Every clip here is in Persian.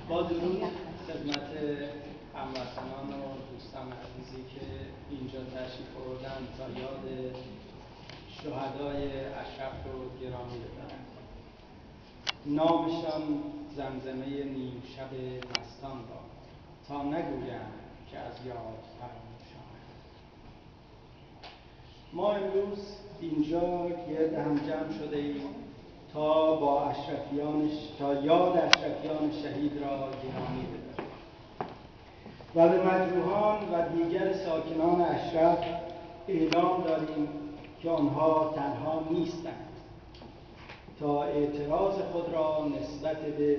با درود خدمت هموطنان و دوستان عزیزی که اینجا تشریف آوردن تا یاد شهدای اشرف رو گرامی ببرند. نامشان زمزمه نیم شب مستان را تا نگویم که از یاد فراموشان. ما امروز اینجا گرد هم جمع شده ایم تا یاد اشرفیان شهید را گرامی بداریم و به مجروحان و دیگر ساکنان اشرف اعلام داریم که آنها تنها نیستند تا اعتراض خود را نسبت به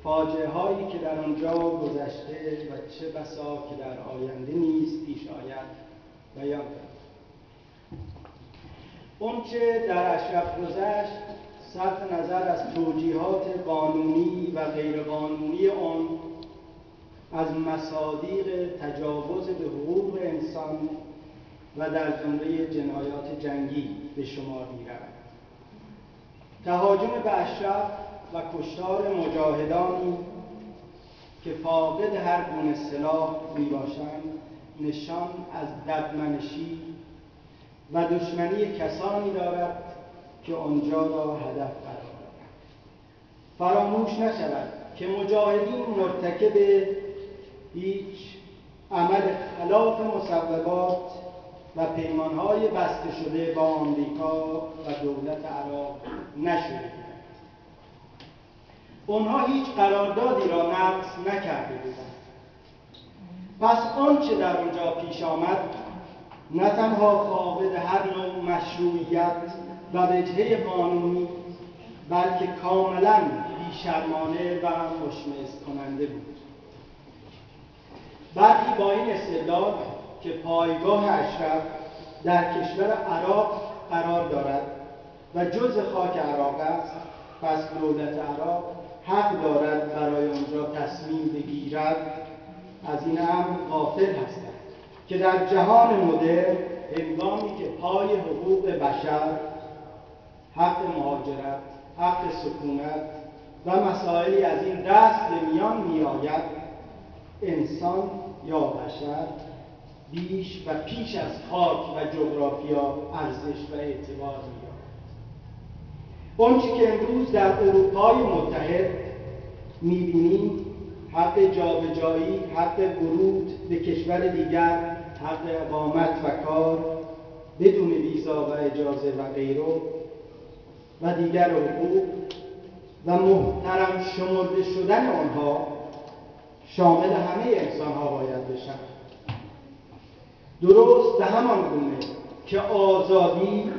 فاجعه هایی که در آنجا گذشته و چه بسا که در آینده نیز پیش آید بیان کنیم. اونچه در اشرف گذشت صرف نظر از توجیهات قانونی و غیرقانونی آن از مصادیق تجاوز به حقوق انسان و در جمله جنایات جنگی به شمار می‌رود. تهاجم به اشرف و کشتار مجاهدانی که فاقد هر گونه سلاح میباشند نشان از ددمنشی و دشمنی کسانی دارد که آنجا را هدف قرار دادند. فراموش نشود که مجاهدین مرتکب هیچ عمل خلاف مصوبات و پیمانهای بسته شده با آمریکا و دولت عراق نشده. آنها هیچ قراردادی را نقض نکرده بودند. پس آنچه در آنجا پیش آمد نه تنها فاقد هر نوع مشروعیت و وجهه قانونی بلکه کاملا بی‌شرمانه و مشمئز کننده بود. برخی با این استدلال که پایگاه اشرف در کشور عراق قرار دارد و جزء خاک عراق است، پس دولت عراق حق دارد برای آنجا تصمیم بگیرد. از این امر غافل هستند که در جهان مدرن هنگامی که پای حقوق بشر، حق مهاجرت، حق سکونت و مسائلی از این دست به میان می آید، انسان یا بشر بیش و پیش از خاک و جغرافیا ارزش و اعتبار می یابد. آنچه که امروز در اروپای متحد می بینیم، حق جابجایی، حق ورود به کشور دیگر، حق اقامت و کار بدون ویزا و اجازه و غیره و دیگر حقوق و محترم شمرده شدن آنها شامل همه انسان‌ها باید بشن. درست به همان گونه که آزادی،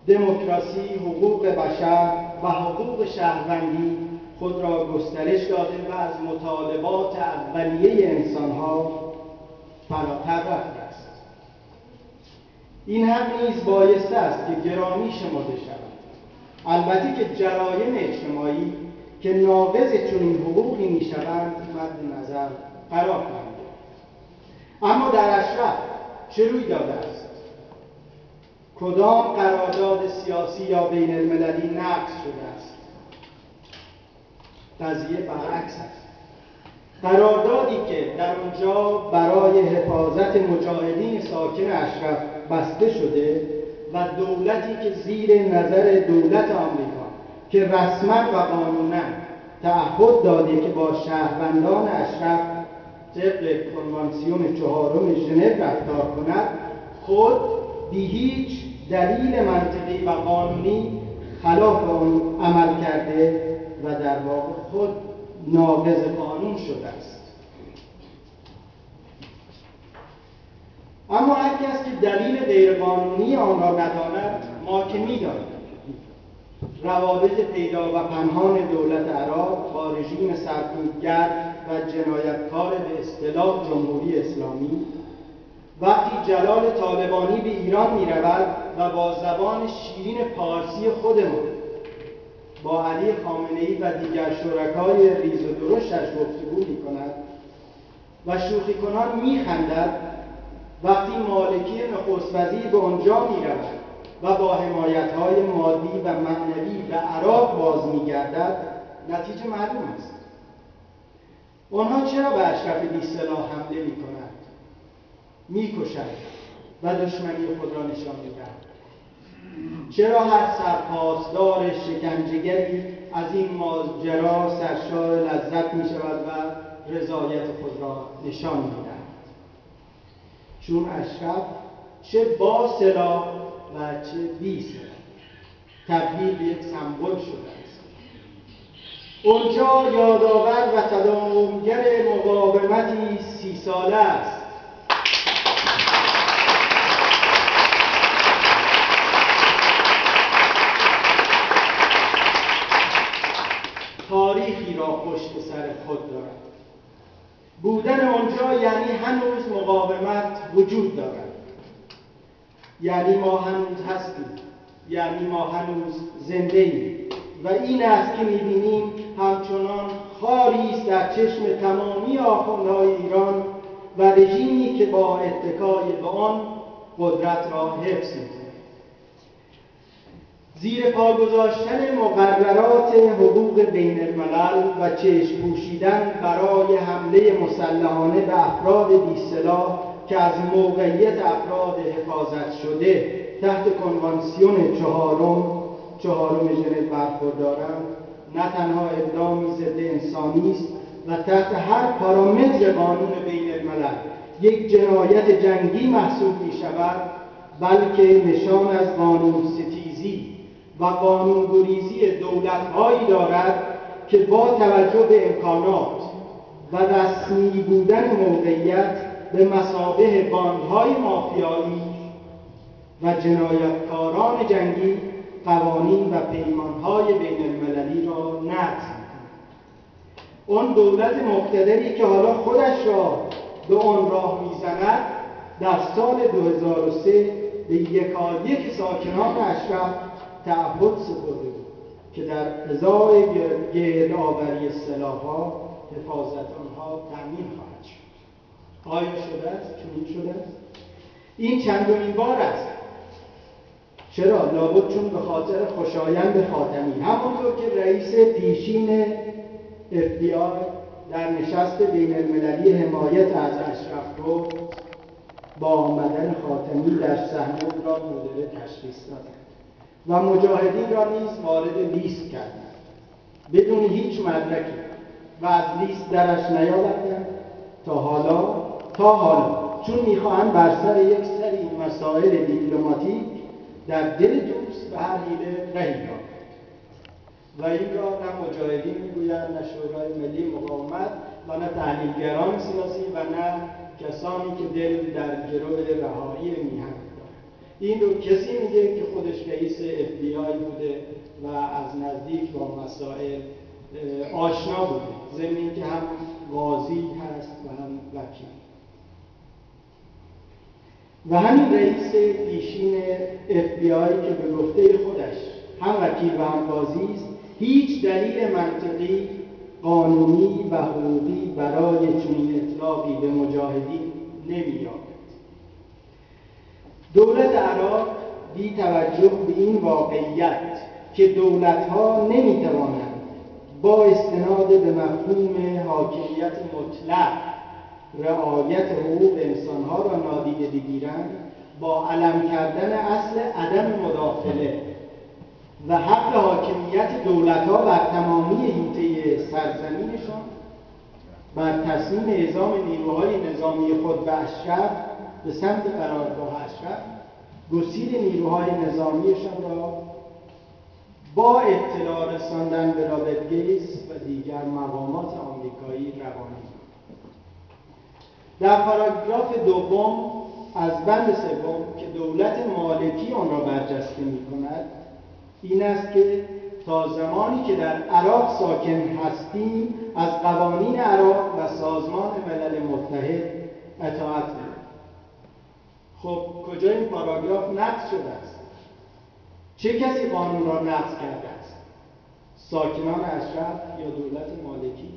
دموکراسی، حقوق بشر و حقوق شهروندی خود را گسترش داده و از مطالبات اولیه انسان‌ها فراتر رفته است. این هم نیز بایسته است که گرامی شمرده شود. البته که جرایم اجتماعی که ناقض چنین حقوقی می‌شوند مد نظر قرار خواهند گرفت. اما در اشرف چه روی داده است؟ کدام قرارداد سیاسی یا بین المللی نقض شده است؟ قضیه برعکس است. قراردادی که در آنجا برای حفاظت مجاهدین ساکن اشرف بسته شده و دولتی که زیر نظر دولت آمریکا که رسما و قانونا تعهد داده که با شهروندان اشرف طبق کنوانسیون 4 ژنو رفتار کند، خود بی هیچ دلیل منطقی و قانونی خلاف آن عمل کرده و در واقع خود ناقض قانون شده است. اما هر کس که دلیل غیرقانونی آن را نداند، ما که می‌دانیم روابط پیدا و پنهان دولت عراق با رژیم سرکوبگر و جنایتکار به اصطلاح جمهوری اسلامی وقتی جلال طالبانی به ایران می‌رود و با زبان شیرین پارسی خودمان با علی خامنه‌ای و دیگر شرکای ریز و درشتش گفتگو می‌کند و شوخی کنان می‌خندد، وقتی مالکی نخست وزیر به آنجا می‌رود و با حمایت‌های مادی و معنوی به عراق باز می‌گردد، نتیجه معلوم است. آنها چرا به اشرف بی‌سلاح حمله می‌کنند، می‌کشند و دشمنی خود را نشان می‌دهند؟ چرا هر سرپاسدار شکنجهگری از این ماجرا سرشار لذت می‌شود و رضایت خود را نشان می‌دهد؟ چون اشرف چه با سلاح و چه بی سلاح تبدیل به یک سمبل شده است. اونجا یادآور و تداومگر مقاومتی 30 ساله است. تاریخی را پشت سر خود دارد. بودن آنجا یعنی هنوز مقاومت وجود دارد، یعنی ما هنوز هستیم، یعنی ما هنوز زنده ایم و این است که می‌بینیم همچنان خاری است در چشم تمامی آخوندهای ایران و رژیمی که با اتکای به آن قدرت را حفظ می‌کند. زیر پا گذاشتن مقررات حقوق بین الملل و چشم پوشیدن برای حمله مسلحانه به افراد بی‌سلاح که از موقعیت افراد حفاظت شده تحت کنوانسیون چهارم ژنو برخوردارند، نه تنها اقدامی ضد انسانی است و تحت هر پارامتر قانون بین الملل یک جنایت جنگی محسوب می شود، بلکه نشان از قانون ستیزی و قانون گریزی دولت‌هایی دارد که با توجه به امکانات و رسمی بودن موقعیت به مثابه باندهای مافیایی و جنایتکاران جنگی قوانین و پیمانهای بین المللی را نقض می‌کند. آن دولت مقتدری که حالا خودش را به آن راه می‌زند در سال 2003 به یکایک ساکنان اشرف تعهد سپرده بود که در ازای گردآوری سلاح‌ها حفاظت آنها تأمین خواهد شد. آیا شده است؟ چنین شده است؟ این چندمین بار است. چرا؟ لابد چون به خاطر خوشایند خاتمی، همونطور که رئیس پیشین FBI در نشست بین المللی حمایت از اشرف گفت با آمدن خاتمی در صحنه او را مدل تشخیص دادند و مجاهدین را نیز وارد لیست کردند بدون هیچ مدرکی و از لیست درش نیاوردند تا حالا چون میخواهند بر سر یک سری مسائل دیپلماتیک در دل دوست به هر حیله رهی یابند و این را نه مجاهدین میگویند، نه شورای ملی مقاومت و نه تحلیلگران سیاسی و نه کسانی که دل در گرو رهایی میهن دارند. این رو کسی میگه که خودش رئیس FBI بوده و از نزدیک با مسائل آشنا بوده، ضمن اینکه هم قاضی هست و هم وکیل. و همین رئیس پیشین FBI که به گفته خودش هم وکیل و هم قاضی است، هیچ دلیل منطقی، قانونی و حقوقی برای چنین اطلاقی به مجاهدین نمی‌یابد. دولت عراق بی توجه به این واقعیت که دولت‌ها نمی‌توانند با استناد به مفهوم حاکمیت مطلق رعایت حقوق انسان‌ها را نادیده بگیرند، با علم کردن اصل عدم مداخله و حق حاکمیت دولت‌ها بر تمامی حیطه سرزمینشان، بر تصمیم اعزام نیروهای نظامی خود به اشرف به سمت قرارگاه اشرف، گسیل نیروهای نظامیشان را با اطلاع رساندن به رابرت گیتس و دیگر مقامات آمریکایی روانه. در پاراگراف دوم از بند سوم که دولت مالکی آن را برجسته می‌کند، این است که تا زمانی که در عراق ساکن هستیم از قوانین عراق و سازمان ملل متحد اطاعت کنیم. خب کجا این پاراگراف نقض شده است؟ چه کسی قانون را نقض کرده است؟ ساکنان اشرف یا دولت مالکی؟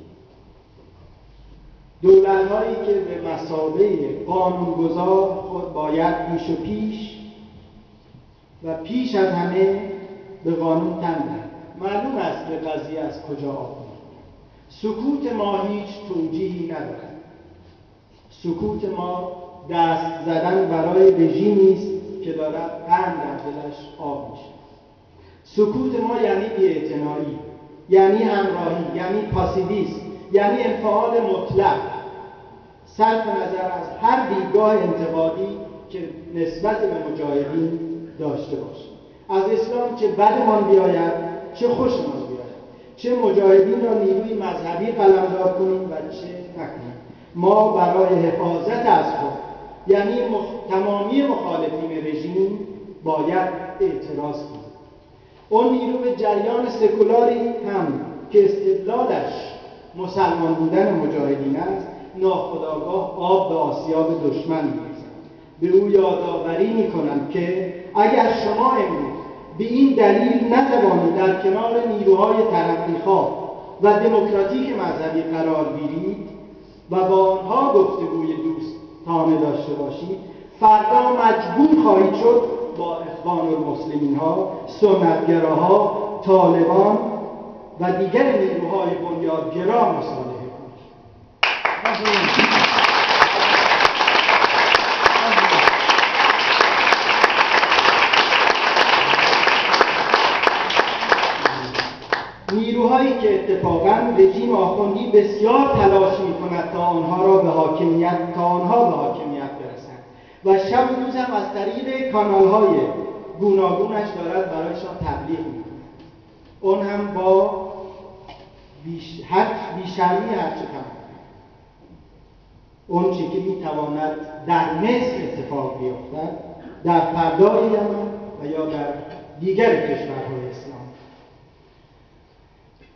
دولت‌هایی که به مثابه قانونگذار خود باید پیش و پیش از همه به قانون تن دهد. معلوم است که قضیه از کجا آب می‌خورد. سکوت ما هیچ توجیهی ندارد. سکوت ما دست زدن برای رژیمی است که دارد قند در دلش آب میشه. سکوت ما یعنی بی‌اعتنایی، یعنی همراهی، یعنی پاسیویسم، یعنی انفعال مطلق، صرف نظر از هر دیدگاه انتقادی که نسبت به مجاهدین داشته باشیم. از اسلام چه بدمان بیاید چه خوشمان بیاید، چه مجاهدین را نیروی مذهبی قلمداد کنیم و چه نکنیم، ما برای حفاظت از خود، یعنی تمامی مخالفین رژیم، باید اعتراض کنیم. اون نیرو به جریان سکولاری هم که استدلالش مسلمان بودن مجاهدین است، ناخودآگاه آب به آسیاب دشمن می‌ریزد. به او یادآوری می‌کنم که اگر شما امروز به این دلیل نتوانید در کنار نیروهای ترقیخواه و دموکراتیک مذهبی قرار گیرید و با آنها گفتگوی دوستانه داشته باشید، فردا مجبور خواهید شد با اخوان المسلمین ها، سنتگراها، طالبان و دیگر نیروهای بنیادگرا مصالحه کنید. نیروهایی که اتفاقاً رژیم آخوندی بسیار تلاش می‌کند تا آنها به حاکمیت برسند و شب و روز هم از طریق کانال‌های گوناگونش دارد برایشان تبلیغ می‌کند. اون هم با بیشرمی هرچه کم. اون چی که می‌تواند در مصر اتفاق بیفتد، در فردای یمن و یا در دیگر کشورهای اسلام.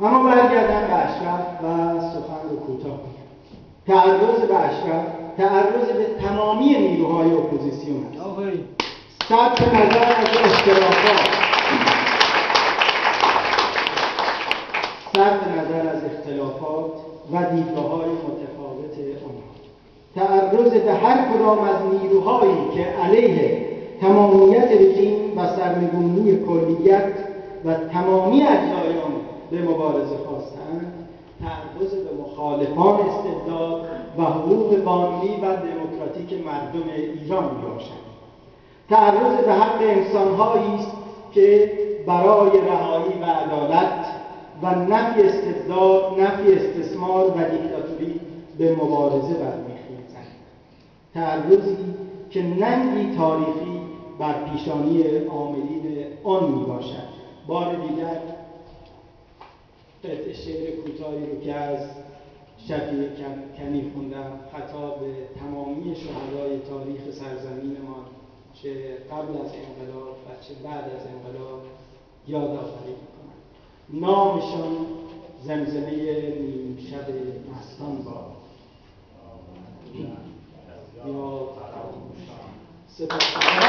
اما برگردن به اشرف و سخن رو کوتاه کنم. تعرض به اشرف تعرض به تمامی نیروهای اپوزیسیون است. صرف نظر از اختلافات و دیدگاه‌های متفاوت آنها. تعرض به هر کدام از نیروهایی که علیه تمامیت رژیم و سرنگونی کلیت و تمامی اجزای آن به مبارزه خواستند، تعرض به مخالفان استبداد و حقوق قانونی و دموکراتیک مردم ایران میباشد. تعرض به حق انسان‌هایی است که برای رهایی و عدالت و نفی استبداد، نفی استثمار و دیکتاتوری به مبارزه برمیخیزند. تعرضی که ننگی تاریخی بر پیشانی عاملین آن میباشد. بار دیگر قطعه شعر کوتاهی رو که از شفیع کنی خوندم، خطاب به تمامی شهدای تاریخ سرزمینمان، چه قبل از انقلاب و چه بعد از انقلاب، یادآوری می‌کنم. نامشان زمزمه نیم شب مستان باد یا فراموش. سپاسگزارم.